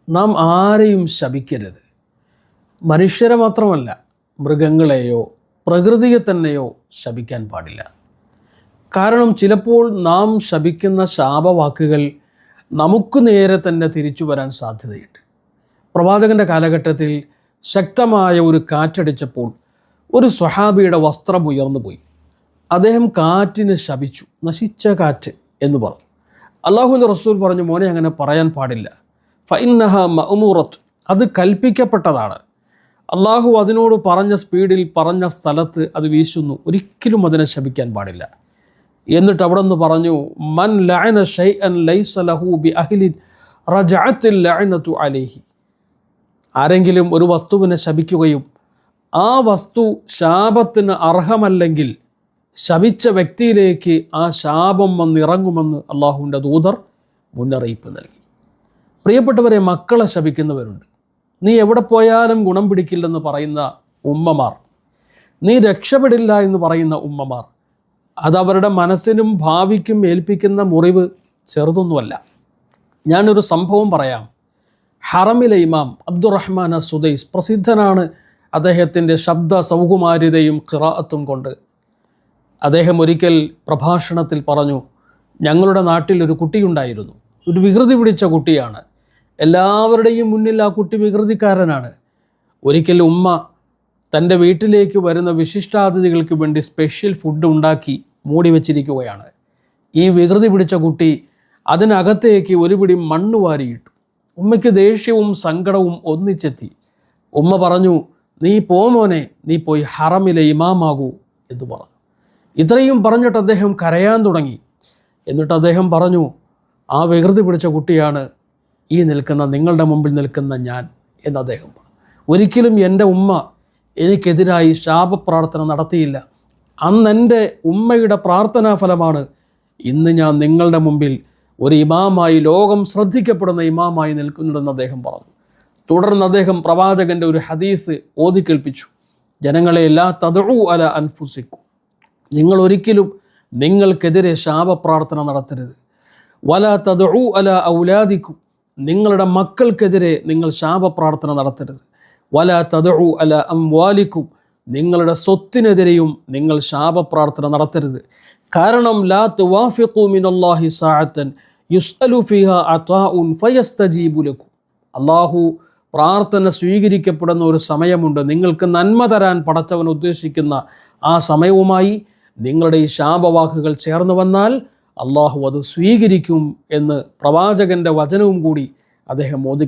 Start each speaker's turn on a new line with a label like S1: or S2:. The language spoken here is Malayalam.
S1: നാം ആരെയും ശപിക്കരുത്. മനുഷ്യരെ മാത്രമല്ല, മൃഗങ്ങളെയോ പ്രകൃതിയെ തന്നെയോ ശപിക്കാൻ പാടില്ല. കാരണം ചിലപ്പോൾ നാം ശപിക്കുന്ന ശാപവാക്കുകൾ നമുക്ക് നേരെ തന്നെ തിരിച്ചു വരാൻ സാധ്യതയുണ്ട്. പ്രവാചകൻ്റെ കാലഘട്ടത്തിൽ ശക്തമായ ഒരു കാറ്റടിച്ചപ്പോൾ ഒരു സ്വഹാബിയുടെ വസ്ത്രം ഉയർന്നു പോയി. അദ്ദേഹം കാറ്റിനെ ശപിച്ചു, നശിച്ച കാറ്റ് എന്ന് പറഞ്ഞു. അള്ളാഹുവിൻ്റെ റസൂൽ പറഞ്ഞു, മോനെ അങ്ങനെ പറയാൻ പാടില്ല. ഫഇന്നഹ മഅ്മൂറത്ത്, അത് കൽപ്പിക്കപ്പെട്ടതാണ്. അള്ളാഹു അതിനോട് പറഞ്ഞ സ്പീഡിൽ പറഞ്ഞ സ്ഥലത്ത് അത് വീശുന്നു, ഒരിക്കലും അതിനെ ശപിക്കാൻ പാടില്ല. എന്നിട്ട് അവിടെ നിന്ന് പറഞ്ഞു, മൻ ലഅന ശൈഅൻ ലൈസ ലഹു ബിഅഹ്ലിൻ റജഅത്തിൽ ലഅനതു അലൈഹി. ആരെങ്കിലും ഒരു വസ്തുവിനെ ശപിക്കുകയും ആ വസ്തു ശാപത്തിന് അർഹമല്ലെങ്കിൽ ശപിച്ച വ്യക്തിയിലേക്ക് ആ ശാപം വന്നിറങ്ങുമെന്ന് അള്ളാഹുവിൻ്റെ ദൂതർ മുന്നറിയിപ്പ് നൽകി. പ്രിയപ്പെട്ടവരെ, മക്കളെ ശപിക്കുന്നവരുണ്ട്. നീ എവിടെ പോയാലും ഗുണം പിടിക്കില്ലെന്ന് പറയുന്ന ഉമ്മമാർ, നീ രക്ഷപ്പെടില്ല എന്ന് പറയുന്ന ഉമ്മമാർ, അതവരുടെ മനസ്സിനും ഭാവിക്കും ഏൽപ്പിക്കുന്ന മുറിവ് ചെറുതൊന്നുമല്ല. ഞാനൊരു സംഭവം പറയാം. ഹറമിലെ ഇമാം അബ്ദുറഹ്മാൻ സുദൈസ് പ്രസിദ്ധനാണ് അദ്ദേഹത്തിൻ്റെ ശബ്ദ സൗകുമാര്യതയും ഖിറാഅത്തും കൊണ്ട്. അദ്ദേഹം ഒരിക്കൽ പ്രഭാഷണത്തിൽ പറഞ്ഞു, ഞങ്ങളുടെ നാട്ടിൽ ഒരു കുട്ടിയുണ്ടായിരുന്നു. ഒരു വികൃതി പിടിച്ച കുട്ടിയാണ്. എല്ലാവരുടെയും മുന്നിൽ ആ കുട്ടി വികൃതിക്കാരനാണ്. ഒരിക്കൽ ഉമ്മ തൻ്റെ വീട്ടിലേക്ക് വരുന്ന വിശിഷ്ടാതിഥികൾക്ക് വേണ്ടി സ്പെഷ്യൽ ഫുഡ് ഉണ്ടാക്കി മൂടി വച്ചിരിക്കുകയാണ്. ഈ വികൃതി പിടിച്ച കുട്ടി അതിനകത്തേക്ക് ഒരു പിടി മണ്ണ് വാരിയിട്ടു. ഉമ്മയ്ക്ക് ദേഷ്യവും സങ്കടവും ഒന്നിച്ചെത്തി. ഉമ്മ പറഞ്ഞു, നീ മോനെ, നീ പോയി ഹറമിലെ ഇമാമാകൂ എന്ന് പറഞ്ഞു. ഇത്രയും പറഞ്ഞിട്ട് അദ്ദേഹം കരയാൻ തുടങ്ങി. എന്നിട്ട് അദ്ദേഹം പറഞ്ഞു, ആ വികൃതി പിടിച്ച കുട്ടിയാണ് ഈ നിൽക്കുന്ന, നിങ്ങളുടെ മുമ്പിൽ നിൽക്കുന്ന ഞാൻ എന്ന് അദ്ദേഹം പറഞ്ഞു. ഒരിക്കലും എൻ്റെ ഉമ്മ എനിക്കെതിരായി ശാപപ്രാർത്ഥന നടത്തിയില്ല. അന്ന് എൻ്റെ ഉമ്മയുടെ പ്രാർത്ഥനാ ഫലമാണ് ഇന്ന് ഞാൻ നിങ്ങളുടെ മുമ്പിൽ ഒരു ഇമാമായി, ലോകം ശ്രദ്ധിക്കപ്പെടുന്ന ഇമാമായി നിൽക്കുന്നതെന്ന് അദ്ദേഹം പറഞ്ഞു. തുടർന്ന് അദ്ദേഹം പ്രവാചകൻ്റെ ഒരു ഹദീസ് ഓതിക്കേൽപ്പിച്ചു. ജനങ്ങളെ, ലാ തദ്ഉ അലാ അൻഫുസിക്കും, നിങ്ങൾ ഒരിക്കലും നിങ്ങൾക്കെതിരെ ശാപപ്രാർത്ഥന നടത്തരുത്. വലാ തദ്ഉ അലാ ഔലാദിക്കും, നിങ്ങളുടെ മക്കൾക്കെതിരെ നിങ്ങൾ ശാപപ്രാർത്ഥന നടത്തരുത്. വലാ തദ്ഉ അലാ അംവാലിക്കും, നിങ്ങളുടെ സ്വത്തിനെതിരെയും നിങ്ങൾ ശാപപ്രാർത്ഥന നടത്തരുത്. കാരണം ലാ തുവാഫിഖു മിനല്ലാഹി സഅതൻ യുസ്അലു ഫീഹാ അതാഉൻ ഫയസ്തജീബു ലക്കും, അല്ലാഹു പ്രാർത്ഥന സ്വീകരിക്കപ്പെടുന്ന ഒരു സമയമുണ്ട്. നിങ്ങൾക്ക് നന്മ തരാൻ പടച്ചവൻ ഉദ്ദേശിക്കുന്ന ആ സമയവുമായി നിങ്ങളുടെ ഈ ശാപവാക്കുകൾ ചേർന്ന് വന്നാൽ അള്ളാഹു അത് സ്വീകരിക്കും എന്ന് പ്രവാചകൻ്റെ വചനവും കൂടി അദ്ദേഹം ഓതി